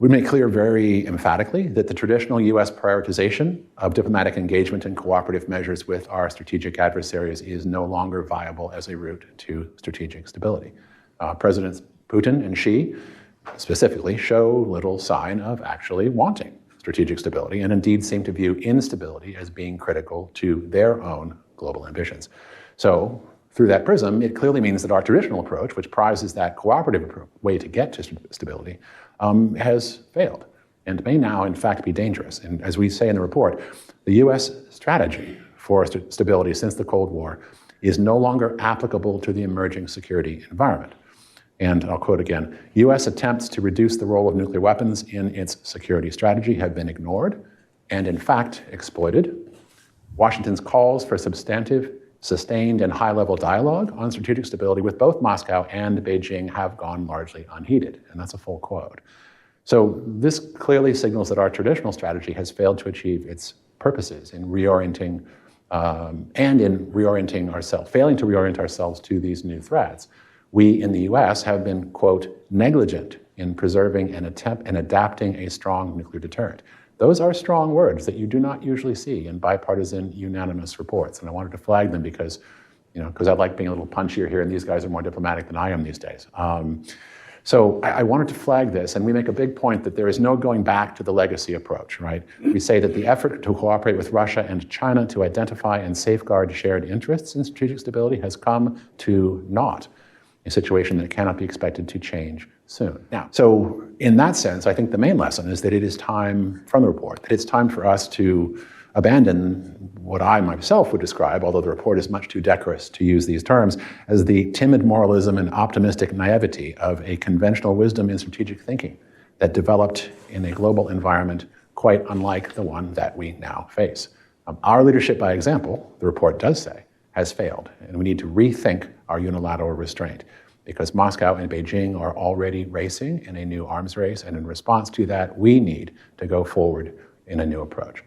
We make clear very emphatically that the traditional U.S. prioritization of diplomatic engagement and cooperative measures with our strategic adversaries is no longer viable as a route to strategic stability. Presidents Putin and Xi specifically show little sign of actually wanting strategic stability and indeed seem to view instability as being critical to their own global ambitions. So through that prism, it clearly means that our traditional approach, which prizes that cooperative way to get to stability, has failed and may now, in fact, be dangerous. And as we say in the report, the U.S. strategy for stability since the Cold War is no longer applicable to the emerging security environment. And I'll quote again, U.S. attempts to reduce the role of nuclear weapons in its security strategy have been ignored and, in fact, exploited. Washington's calls for substantive, sustained, and high-level dialogue on strategic stability with both Moscow and Beijing have gone largely unheeded. And that's a full quote. So this clearly signals that our traditional strategy has failed to achieve its purposes in reorienting failing to reorient ourselves to these new threats. We in the U.S. have been, quote, negligent in preserving and adapting a strong nuclear deterrent. Those are strong words that you do not usually see in bipartisan unanimous reports. And I wanted to flag them because I like being a little punchier here, and these guys are more diplomatic than I am these days. So I wanted to flag this, and we make a big point that there is no going back to the legacy approach, right? We say that the effort to cooperate with Russia and China to identify and safeguard shared interests in strategic stability has come to naught, a situation that cannot be expected to change soon. Now, so in that sense, I think the main lesson is that it is time, from the report, that it's time for us to abandon what I myself would describe, although the report is much too decorous to use these terms, as the timid moralism and optimistic naivety of a conventional wisdom in strategic thinking that developed in a global environment quite unlike the one that we now face. Our leadership by example, the report does say, has failed, and we need to rethink our unilateral restraint because Moscow and Beijing are already racing in a new arms race, and in response to that, we need to go forward in a new approach.